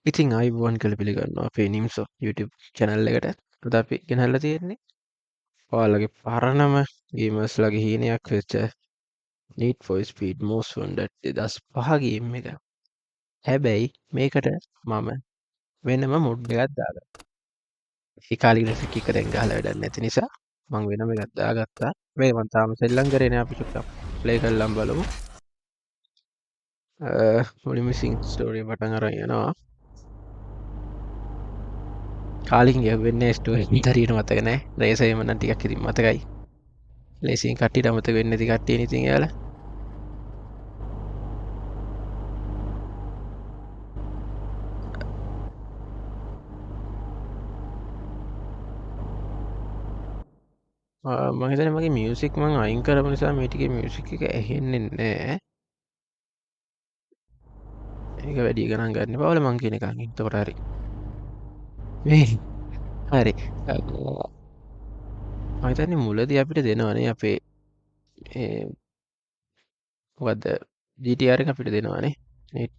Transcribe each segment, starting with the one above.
ඉතින් අයිබෝන් කළ පිළිගන්නවා අපේ නිම්සෝ YouTube channel එකට. අද අපි ගෙනල්ලා තියෙන්නේ ඔයාලගේ පරණම ගේමර්ස්ලාගේ හීනයක් වෙච්ච Need for Speed Most Wanted 2005 game එක. හැබැයි මේකට මම වෙනම මොඩ් එකක් දාගත්තා. ඒ කාලේ ග්‍රැෆික් එක දැන් ගහලා වැඩක් නැති නිසා මම වෙනම එකක් දාගත්තා. මේ මම තාම සෙල්ලම් කරේ නෑ, අපි චුට්ටක් ප්ලේ කරලා බලමු. මුලින්ම සිං ස්ටෝරිය පටන් අරන් යනවා. කාලින් වෙන්නේ ස්ටෝරි හරියට මතක නෑ. රේසයම නම් ටිකක් ඉතින් මතකයි. ලේසියෙන් කට්ටියට අමතක වෙන්නේ නැති කට්ටියනේ ඉතින් එයාලා. මම හිතන්නේ මගේ මියුසික් මම අයින් කරපු නිසා මේ ටිකේ මියුසික් එක ඇහෙන්නේ නැහැ. ඒක වැඩි ගණන් ගන්න එපා. ඔයාලා මං කියන එකෙන්. එතකොට හරි. මේ හරි. මම හිතන්නේ මුලදී අපිට දෙනවනේ අපේ මොකද්ද GTR එක අපිට දෙනවනේ.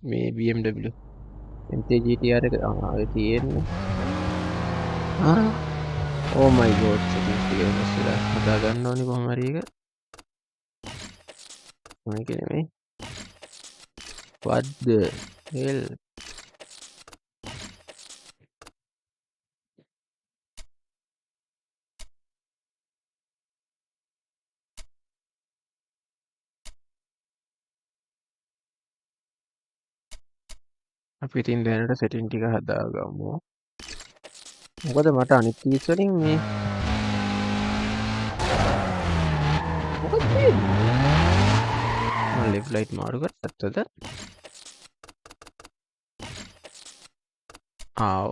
මේ BMW MT GTR එක ඒ තියෙන්නේ. Oh my god, settings ටික වෙනස් වෙලා හදා ගන්න ඕනේ කොහොම හරි එක. මේක නෙමෙයි. What the hell? අපි ඉතින් දැනට සෙටින් ටික හදාගමු. මොකද මට අනිත් කීස් වලින් මේ මොකද වෙන්නේ? මම ලෙෆ්ට් ලයිට් මාරු කරත්තද? ආව්.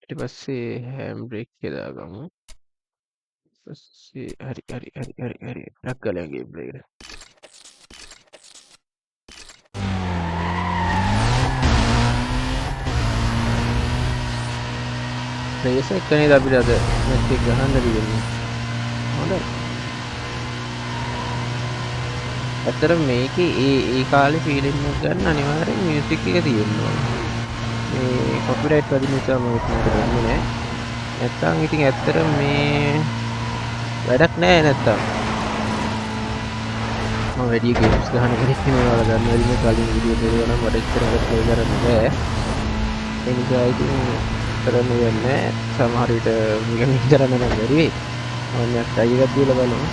ඊට පස්සේ හෑම් බ්‍රේක් එක දාගමු. පස්සේ හරි. ටක් ගාලා ගේම් ප්ලේ එක. රේස් එක නේද අපිට අද මැච් එක ගහන්න දෙන්නේ. හොඳයි. ඇත්තටම මේකේ ඒ කාලේ ෆීලිං එක ගන්න අනිවාර්යෙන් මියුසික් එක තියෙන්න ඕනේ. මේ කොපිරයිට් වදින නිසා මම ඒක දෙන්නේ නැහැ. නැත්තම් ඉතින් ඇත්තටම මේ වැඩක් නැහැ නැත්තම්. මම වැඩි ගේම්ස් ගහන කෙනෙක් නෙමෙයි, ඔයාලා දන්න වැඩිම කලින් වීඩියෝ දෙනවා නම් මට ඉස්සරහට ප්ලේ කරන්න බෑ. ඒ නිසා ඉතින් කරන්න වෙන්නේ සමහර විට මේක නිතරම නම් බැරි වෙයි. මම try එකක් දීලා බලමු.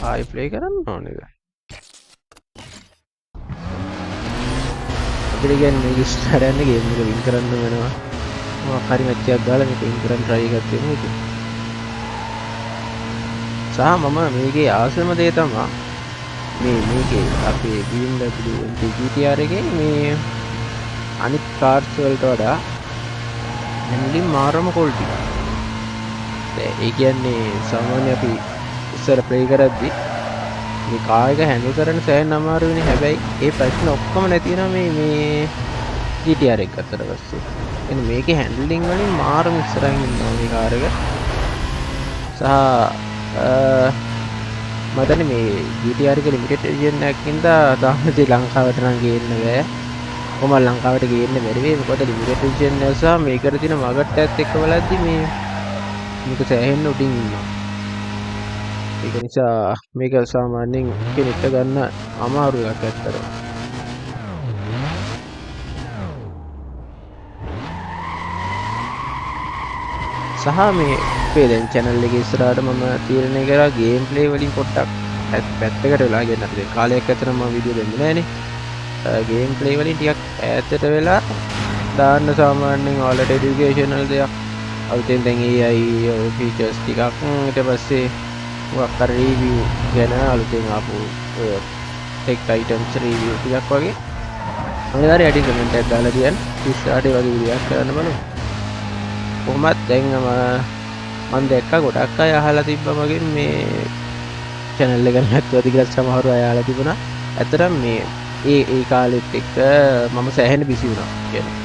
ආයි ප්ලේ කරන්න ඕනේද? අපිට කියන්නේ මේක ස්ටාර්ට් ගේම් එක වින් කරන්න වෙනවා. මොකක් හරි මැච් එකක් ගාලා මේක වින් කරන්න try එකක් දෙමු ඉතින්. සහ මම මේකේ ආසම දේ තමයි මේකේ අපේ BMW MT GTR එකේ මේ අනිත් කාර්ස් වලට වඩා හැන්ඩලින් මාරම quality. ඒ කියන්නේ සාමාන්‍ය අපි ඉස්සර ප්ලේ කරද්දි මේ කාර් එක හැන්ඩල් කරන්න සෑහෙන අමාරු වෙන්නේ. හැබැයි ඒ ප්‍රශ්න ඔක්කොම නැති වෙනවා මේ GTR එක ගත්තට පස්සේ. එන්නේ මේකේ හැන්ඩලින් වලින් මාරම ඉස්සරහින් ඉන්නවා මේ කාර් එක. සහ මම දන්නේ මේ GTR එක ලිමිටඩ් එඩිෂන් එකක් ඉඳලා තාම ලංකාවට නම් ගේන්න බෑ. කොහොම ලංකාවට ගේන්න බැරි වෙයි. මොකද ලිමිටඩ් එඩිෂන් නිසා මේකට තියෙන මගට්ටයත් එක්ක බලද්දි මේක සෑහෙන්න උඩින් ඉන්නවා. ඒක නිසා මේක සාමාන්‍යයෙන් කෙනෙක්ට ගන්න අමාරු එකක් ඇත්තට. සහ මේ අපේ දැන් channel එකේ ඉස්සරහට මම තීරණය කරා ගේම් ප්ලේ වලින් පොඩ්ඩක් පැත්තකට වෙලා ගන්න. අපි දැන් කාලයක් ඇතර මම වීඩියෝ දෙන්නේ නැහනේ. ගේම් ප්ලේ වලින් ටිකක් ඈතට වෙලා දාන්න සාමාන්‍යයෙන් ඔයාලට এডুকেෂනල් දෙයක්. අලුතෙන් දැන් AI ෆීචර්ස් ටිකක් ඊට පස්සේ මොකක් හරි රිවිව් ගැන අලුතෙන් ආපු ටෙක් අයිටම්ස් රිවිව් ටිකක් වගේ අනිවාර්යයෙන් යටි කමෙන්ට් එකක් දාලා තියන්න. ඉස්සරහට වගේ වීඩියෝ එකක් කරන්න බලමු. කොහොමත් දැන් මම දැක්කා ගොඩක් අය අහලා තිබ්බා මගෙන් මේ channel එක නැත්නම් කියලා සමහරව අයාලා තිබුණා. ඇත්තටම මේ ඒ කාලෙත් එක්ක මම සෑහෙන බිසි වුණා. කියන්නේ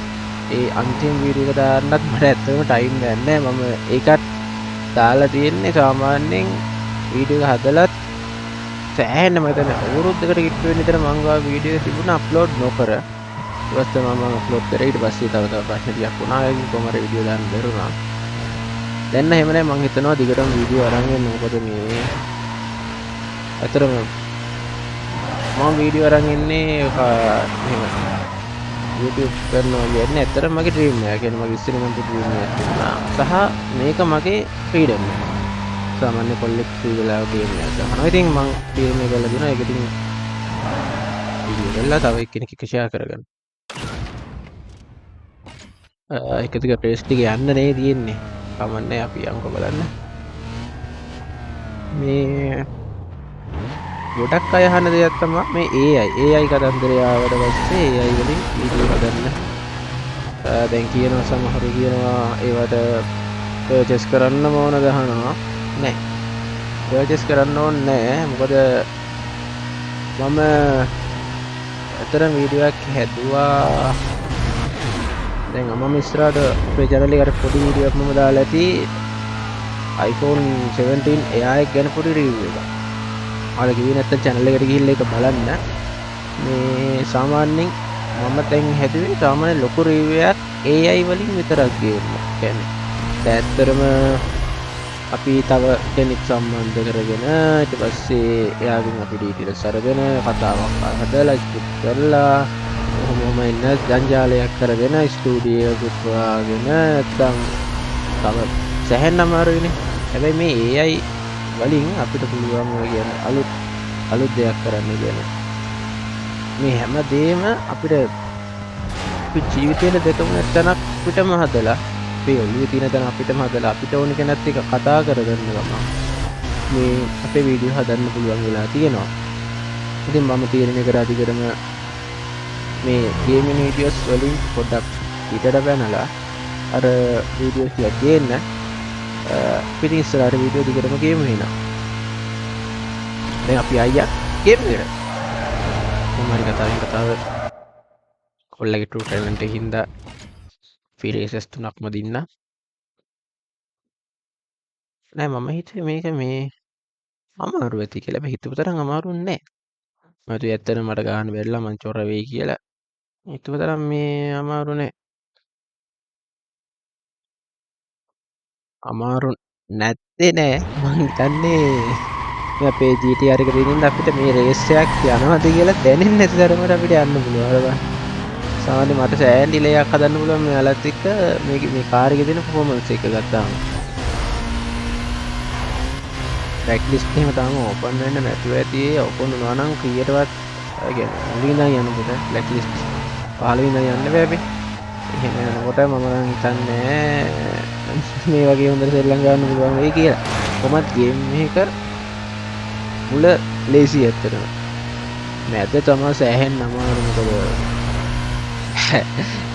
ඒ අන්තිම වීඩියෝ එක දාන්නත් මට ඇත්තටම ටයිම් ගන්නෑ. මම ඒකත් දාලා තියෙන්නේ සාමාන්‍යයෙන් වීඩියෝ එක හදලත් සෑහෙන මතන අවුරුද්දකට කිට්ටු වෙන විතර මම ගාව වීඩියෝ එක තිබුණා අප්ලෝඩ් නොකර. ඊට පස්සේ මම අප්ලෝඩ් කරේ. ඊට පස්සේ තව ප්‍රශ්න ටිකක් වුණා. ඒකෙන් කොහමද වීඩියෝ දාන්න බැරුණා. දැන් එහෙම නැහැ. මම හිතනවා දිගටම වීඩියෝ අරන් එන්න. මොකද මේ ඇත්තටම මම වීඩියෝ අරන් ඉන්නේ එහෙම YouTube කරනවා කියන්නේ ඇත්තටම මගේ ඩ්‍රීම් එක. කියන්නේ මගේ ඉස්සෙල්ලාම ඩ්‍රීම් එකක් තිබුණා. සහ මේක මගේ ෆ්‍රීඩම් එක. සාමාන්‍ය කොල්ලෙක් ෆ්‍රී වෙලා ගේම් එකක් ගන්නවා. ඉතින් මම ෆිල්ම් එක කරලා දුන්නා. ඒක ඉතින් වීඩියෝ කරලා තව එක්කෙනෙක් එක්ක ෂෙයා කරගන්න. එක දිග ප්‍රේස් ටික යන්න නේ තියෙන්නේ. කමන්නේ අපි යමුකෝ බලන්න. මේ ගොඩක් අය අහන දෙයක් තමයි මේ AI කතන්දරය ආවට පස්සේ AI වලින් වීඩියෝ හදන්න. දැන් කියනවා සමහරු කියනවා ඒවට පර්චේස් කරන්න ඕන ගහනවා. නෑ. පර්චේස් කරන්න ඕනේ නෑ. මොකද මම අතරම වීඩියෝ එකක් හැදුවා. දැන් මම ඉස්සරහට අපේ channel එකට පොඩි වීඩියෝ එකක් මම දාලා ඇති iPhone 17 AI ගැන පොඩි රිවිව් එකක්. ඔයාලා කිව්වේ නැත්තම් channel එකට ගිහිල්ලා ඒක බලන්න. මේ සාමාන්‍යයෙන් මම දැන් හැදුවේ සාමාන්‍ය ලොකු රිවිව් එකක් AI වලින් විතරක් ගේන්න. කියන්නේ ඇත්තටම අපි තව කෙනෙක් සම්බන්ධ කරගෙන ඊට පස්සේ එයාගෙන් අපි ඩීටේල්ස් අරගෙන කතාවක් හදලා ස්ක්‍රිප්ට් කරලා කොහොමම ඉන්න ජංජාලයක් කරගෙන ස්ටුඩියෝ එකක් හොයාගෙන නැත්තම් තව සැහැන් අමාරුයිනේ. හැබැයි මේ AI වලින් අපිට පුළුවන් කියන්නේ අලුත් දෙයක් කරන්න කියන්නේ. මේ හැම දෙයක්ම අපිට ජීවිතේට දෙකම නැත්තනක් අපිටම හදලා අපේ ඔළුවේ තියෙන දන අපිටම හදලා අපිට ඕන කෙනත් එක කතා කරගන්න ගමන් මේ අපේ වීඩියෝ හදන්න පුළුවන් වෙලා තියෙනවා. ඉතින් මම තීරණය කරා දිගටම මේ ගේමින් වීඩියෝස් වලින් පොඩ්ඩක් ඊටට පැනලා අර වීඩියෝස් ටික ගේන්න පිටින් ඉස්සරහට වීඩියෝ දිගටම ගේමු වෙනවා. දැන් අපි අයියා ගේම් එකට කොහොමරි කතාව කොල්ලගේ ට්‍රූ ටැලන්ට් එකකින්ද ෆීරේසස් 3ක්ම දින්න. නෑ මම හිතුවේ මේක මේ අමාරු ඇති කියලා. මම හිතුව තරම් අමාරු නෑ. මම හිතුවේ ඇත්තටම මට ගන්න බැරිලා මං චොර වෙයි කියලා. හිතුව තරම් මේ අමාරු නෑ. අමාරු නැත්තේ නෑ. මං හිතන්නේ මේ අපේ GTR එක තියෙනින්ද අපිට මේ රේස් එකක් යනවාද කියලා දැනෙන්නේ නැති තරමට අපිට යන්න පුළුවන්. සාමාන්‍ය මට සෑහෙන ඩිලේ එකක් හදන්න පුළුවන් මෙයාලත් එක්ක මේ කාර් එකේ තියෙන performance එක ගත්තාම. බෑක්ලිස්ට් එහෙම තාම ඕපන් වෙන්න නැතුව ඇති. ඕපන් වුණා නම් ක්‍රියේටවත් කියන්නේ මුලින් ඉඳන් යනකොට බ්ලැක්ලිස්ට් 15 ඉඳන් යන්න බෑ. එහෙම යනකොට මම නම් හිතන්නේ මේ වගේ හොඳට සෙල්ලම් ගන්න පුළුවන් වෙයි කියලා. කොහොමත් ගේම් එක මුල ලේසි ඇත්තටම. මැද තමයි සෑහෙන්න අමාරු. මොකද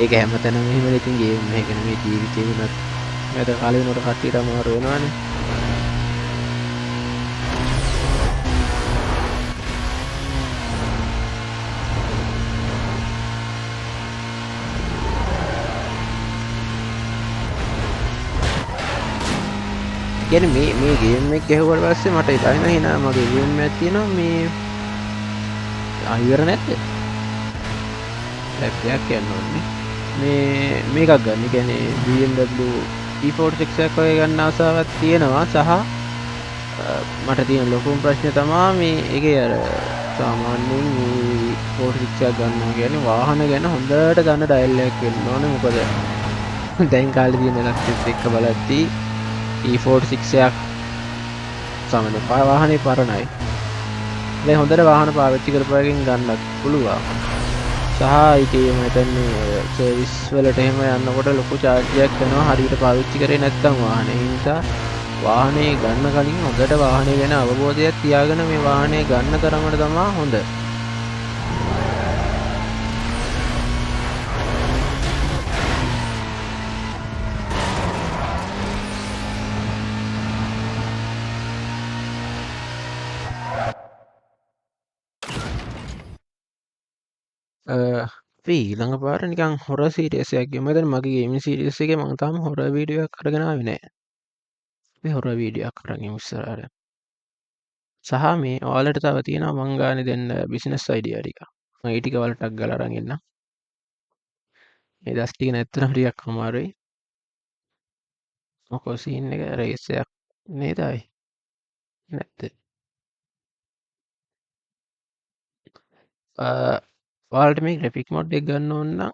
ඒක හැමතැනම එහෙම ඉතින් ගේම් එක නෙමෙයි ජීවිතේ වුණත් මැද කාලේ වෙනකොට කට්ටියට අමාරු වෙනවනේ. කියන්නේ මේ ගේම් එක ගැහුවට පස්සේ මට ඉතින් හිනා මගේ ගේම් එකක් තියෙනවා මේ ඉවර නැද්ද? ලැප්ටොප් යන්න ඕනේ. මේකක් ගන්න. ඒ කියන්නේ BMW E46 එකක් වගේ ගන්න ආසාවක් තියෙනවා. සහ මට තියෙන ලොකුම ප්‍රශ්නේ තමයි මේ ඒකේ අර සාමාන්‍යයෙන් මේ 46 එකක් ගන්නවා කියන්නේ වාහන ගැන හොඳට දන්න ඩයල් එකක් වෙන්න ඕනේ. මොකද දැන් කාලේ තියෙන ලක්ෂෙත් එක්ක බලද්දී E46 එකක් සාමාන්‍ය වාහනේ පරණයි. දැන් හොඳට වාහන පාවිච්චි කරපුවාකින් ගන්නත් පුළුවන්. සහ ඒකේ මම හිතන්නේ සර්විස් වලට එහෙම යනකොට ලොකු charge එකක් යනවා හරියට පාවිච්චි කරේ නැත්නම් වාහනේ. ඒ නිසා වාහනේ ගන්න කලින් හොඳට වාහනේ ගැන අවබෝධයක් තියාගෙන මේ වාහනේ ගන්න තරමට තමයි හොඳ. අපි ඊළඟ පාර නිකන් හොරර් සීරීස් එකක් ගියමු. දැන් මගේ ගේමින් සීරීස් එකේ මම තාම හොරර් වීඩියෝ එකක් අරගෙන ආවේ නැහැ. අපි හොරර් වීඩියෝ එකක් අරන් යමු ඉස්සරහට. සහ මේ ඔයාලට තව තියෙනවා මං ගානේ දෙන්න බිස්නස් අයිඩියා ටික. මම ඒ ටික ඔයාලට ටක් ගාලා අරන් එන්නම්. මේ දවස් ටික නැත්තම් ටිකක් අමාරුයි. මොකෝ සීන් එක රේස් එකක් නේද ආයි? නැත්ද? ඔයාලට මේ ග්‍රැෆික් මොඩ් එක ගන්න ඕන නම්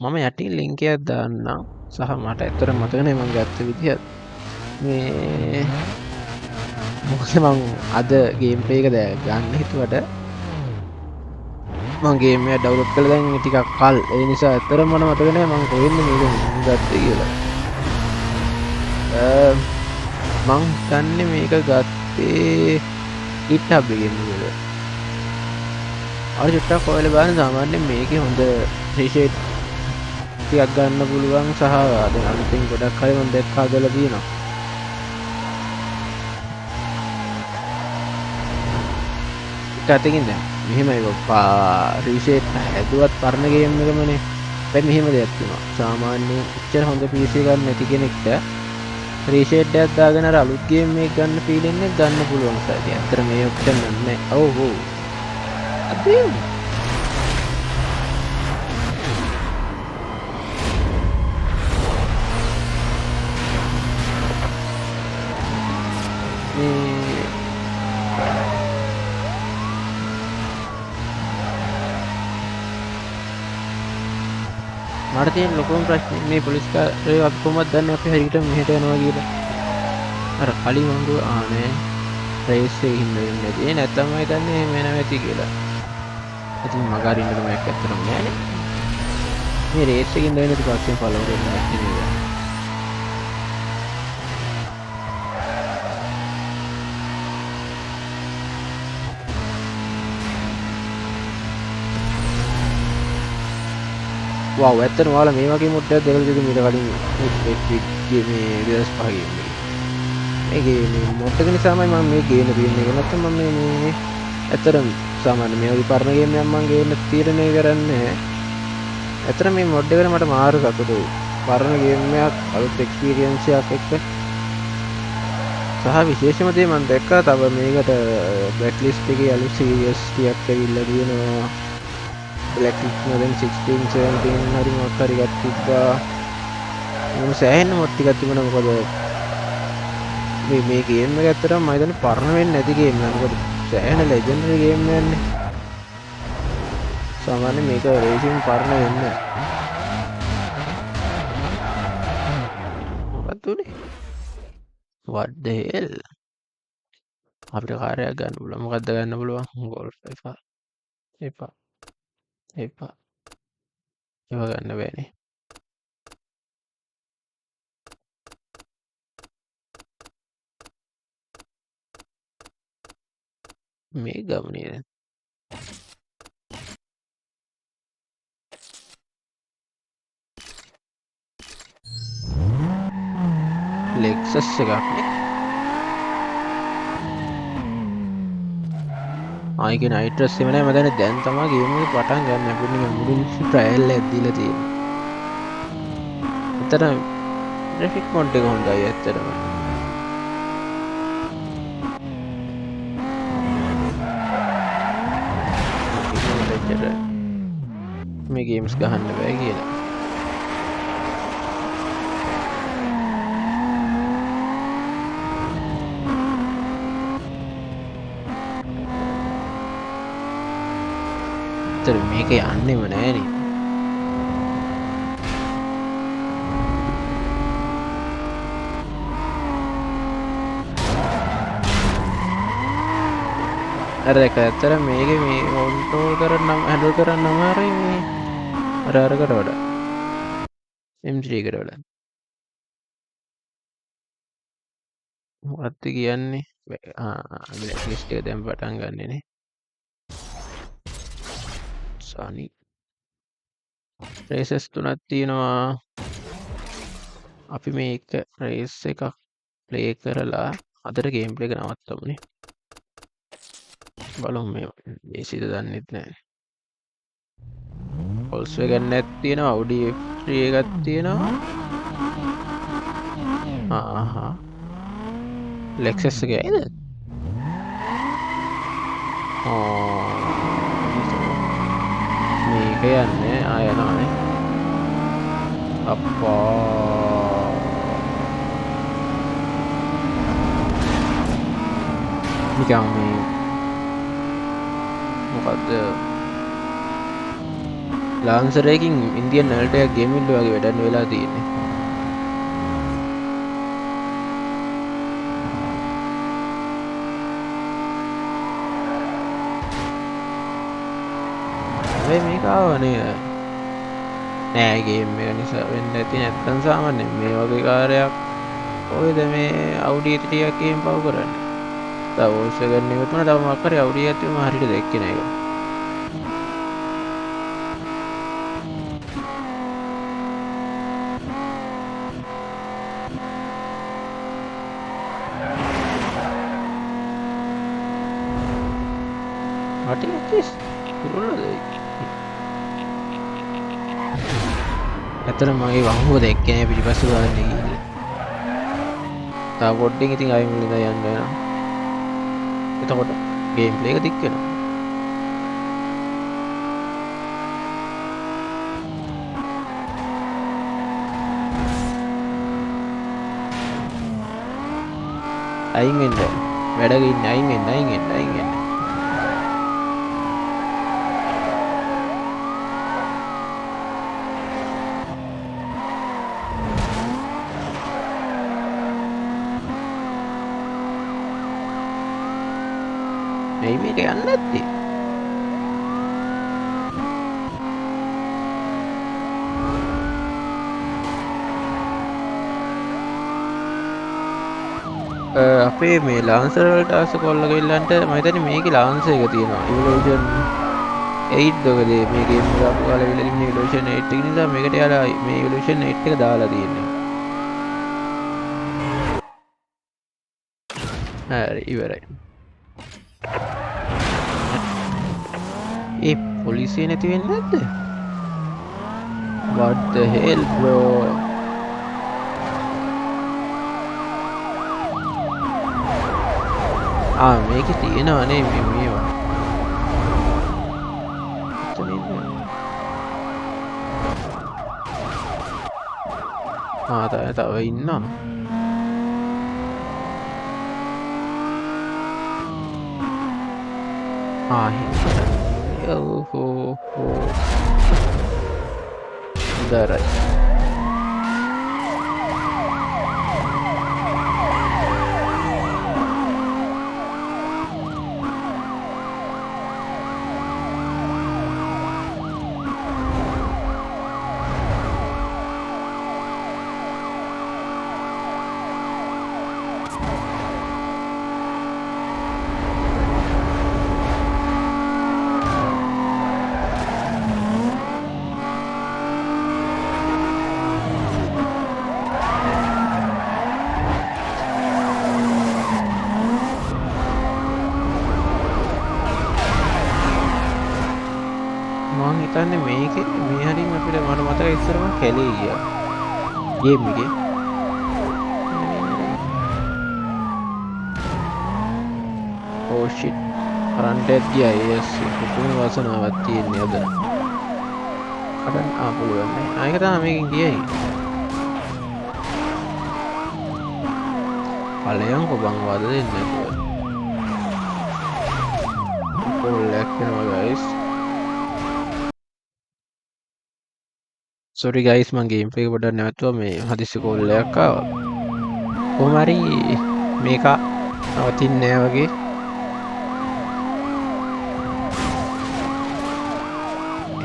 මම යටින් ලින්ක් එකක් දාන්නම්. සහ මට ඇත්තටම මතක නැහැ මම ගත්ත විදිහ. මේ මොකද මං අද ගේම් ප්ලේ එක ගන්න හිතුවට මං ගේම් එක ඩවුන්ලෝඩ් කරලා දැන් ටිකක් කල්. ඒ නිසා ඇත්තටම මට මතක නැහැ මං කොහෙන්ද මේක ගත්තේ කියලා. මං හිතන්නේ මේක ගත්තේ GitHub එකෙන් නේද? අර චුට්ටක් ඔයාලා බලන්න සාමාන්‍යයෙන් මේකේ හොඳ රීෂේප් ටිකක් ගන්න පුළුවන් සහ දැන් අලුතින් ගොඩක් හරි මම දැක්ක හදලා තියෙනවා. එකතකින් දැන් මෙහෙමයි රීෂේප් හැදුවත් පරණ ගේම් එකමනේ. හැබැයි මෙහෙම දෙයක් තියෙනවා. සාමාන්‍යයෙන් එච්චර හොඳ PC එකක් නැති කෙනෙක්ට රීෂේප් එකක් දාගෙන අර අලුත් ගේම් එක ගන්න ෆීලිං එක ගන්න පුළුවන් සයිඩ්. ඇත්තට මේ ඔප්ෂන් නැහැ. ඔව් ඔව්. අදින් මට තියෙන ලොකුම ප්‍රශ්නේ මේ පොලිස් කාර්යය අපි කොහොමද දන්නේ අපි හරියට මෙහෙට යනවා කියලා. අර කලින් මං ගෝ නෑ රේස් එකේ ඉන්න වෙන්නේ නැති. නැත්තම් මම හිතන්නේ එහෙම වෙනව ඇති කියලා. ඉතින් මග අරින්න තමයි ඇත්තටම නෑනේ. මේ රේස් එකේ ඉඳන් ඊට පස්සේ ෆලෝ කරන්න නැති නේද? වව් ඇත්තටම ඔයාලා මේ වගේ මොඩ් එකක් දැකලා තියෙද මීට කලින් මේ 2005 ගේම් එකේ. මේ මොඩ් එක නිසාමයි මම මේ ගේන්න තියෙන්නේ. ඒක නැත්නම් මම මේ ඇත්තටම සාමාන්‍ය මේ වගේ පරණ ගේම් එකක් මම ගේන්න තීරණය කරන්නේ. ඇත්තටම මේ මොඩ් එකට මට මාරු සතුටුයි. පරණ ගේම් එකක් අලුත් එක්ස්පීරියන්ස් එකක් එක්ක සහ විශේෂම දේ මම දැක්කා තව මේකට බ්ලැක්ලිස්ට් එකේ අලුත් සීරියස් ටිකක් ඇවිල්ලා තියෙනවා. Blacklight model 16 17 හරි මොකක් හරි එකක් තිබ්බා. මම සෑහෙන මොඩ් ටිකක් තිබුණා. මොකද මේ ගේම් එක ඇත්තටම මම හිතන්නේ පරණ වෙන්නේ නැති ගේම් එකක්. මොකද සෑහෙන ලෙජෙන්ඩරි ගේම් එකක් නේ. සාමාන්‍ය මේක රේසින් පරණ වෙන්නේ නැහැ. මොකක්ද උනේ? What the hell? අපිට කාර්යයක් ගන්න පුළුවන්. මොකක්ද ගන්න පුළුවන්? ගෝල්ෆ් එපා. ඒව ගන්න බෑනේ. මේ ගමනේ ලෙක්සස් එකක් නේ. ආයික නයිට්‍රස් එම නැහැ. මම දැන් තමයි ගේම් එක පටන් ගන්න. අපිට නිකන් මුලින් ට්‍රයල් එකක් දීලා තියෙනවා. ඇත්තටම ග්‍රැෆික් මොඩ් එක හොඳයි ඇත්තටම. මේ ගේම්ස් ගහන්න බෑ කියලා. ඇත්තට මේක යන්නෙම නෑනේ. අර ඒක ඇත්තට මේකේ මේ කන්ට්‍රෝල් කරන්න හැන්ඩල් කරන්න අමාරුයි මේ අර අරකට වඩා M3 එකට වඩා. මොකක්ද කියන්නේ? බ්ලැක්ලිස්ට් එක දැන් පටන් ගන්නෙ නේ. සනි රේසස් 3ක් තියෙනවා. අපි මේක රේස් එකක් ප්ලේ කරලා අදට ගේම් ප්ලේ එක නවත්තමුනේ. බලමු මේ ඒසිද දන්නෙත් නැහැ. Volkswagen එකක් තියෙනවා Audi F3 එකක් තියෙනවා Lexus එක ඇයිද මේක යන්නේ ආයනවානේ අප්පා නිකන් මේ මොකද්ද Lancer එකකින් ඉන්දියන් නල්ට එකක් ගේමිල්ල වගේ වැඩන්න වෙලා තියෙන්නේ මේක ආවනේ නෑ ගේම් එක නිසා වෙන්න ඇති නැත්තම් සාමාන්‍යයෙන් මේ වගේ කාර්යයක් කොහෙද මේ Audi A3 එකකින් පව කරන්නේ තව Volkswagen එක තුන තව මොකක් හරි Audi එකක් තියෙනවා හරියට දැක්කේ නෑ ඒක Artificial කුරුල්ලද ඇත්තටම මගේ වහුව දැක්කේ නෑ පිටිපස්ස බලන්න ගිහින් තව පොඩ්ඩකින් ඉතින් ආයෙ මුලින්ම යන්න වෙනවා එතකොට ගේම් ප්ලේ එක දික් වෙනවා අයින් වෙන්න වැඩක ඉන්න අයින් වෙන්න මේ මේක යන්නේ නැත්තේ අපේ මේ Lancer වලට ආස කොල්ල ගෙල්ලන්ට මම හිතන්නේ මේකේ Lancer එක තියෙනවා Evolution 8 දකද මේ ගේම් එක අපු කාලේ විලදි මේ Evolution 8 එක නිසා මේකට යාලා මේ Evolution 8 එක දාලා තියෙනවා හරි ඉවරයි ඒ පොලිසිය නැති වෙන්නේ නැද්ද? What the hell bro? මේකේ තියෙනවනේ මේවා. තව ඉන්නවා. Дарай. හිතන්නේ මේකේ මේ හරින් අපිට මට මතකයි ඉස්සරම කැලේ ගියා ගේම් එකේ oh shit front එක ගියා yes පුදුම වාසනාවක් තියෙන්නේ අද අඩන් පුළුවන් නේ ආයෙක තමයි මේකෙන් ගියයි ඵලයන් කොබන් වද දෙන්නේ නැතුව කොල්ලක් වෙනවා guys sorry guys මං ගේම් ප්ලේ එක පොඩ්ඩක් නැවතුවා මේ හදිස්සි කෝල් එකක් ආවා කොහොම හරි මේක නවතින්නේ නැහැ වගේ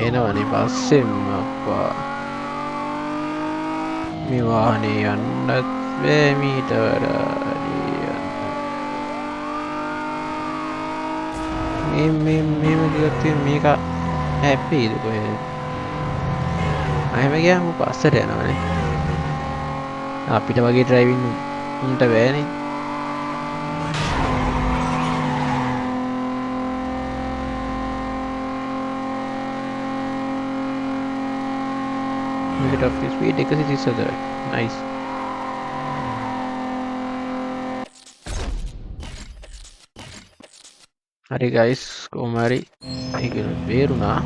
එනවනේ පස්සෙන් අප්පා මේ වාහනේ යන්නත් බෑ මීට වඩා මේ ගියත් මේක හැප්පීද කොහෙද අයම ගියාම පස්සට යනවනේ අපිට වගේ ඩ්‍රයිවිං උන්ට බෑනේ top speed 134. Nice. හරි guys කොහොම හරි ඒක බේරුණා.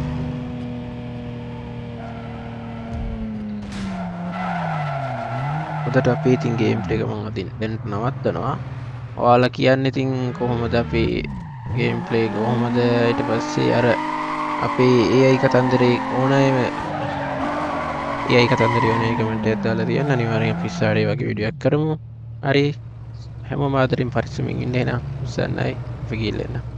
හොඳට අපි ඉතින් ගේම් ප්ලේ එක මම අදින් දැන් නවත්තනවා. ඔයාලා කියන්න ඉතින් කොහොමද අපි ගේම් ප්ලේ කොහොමද ඊට පස්සේ අර අපේ AI කතන්දරේ ඕනෑම AI කතන්දරේ ඕනෑම කමෙන්ට් එකක් දාලා තියන්න. අනිවාර්යෙන් අපි ඉස්සරහට වගේ වීඩියෝ එකක් කරමු. හරි හැමෝම ආදරෙන් පරිස්සමින් ඉන්න එහෙනම් උස්සන්නයි අපි ගිහින් එන්න.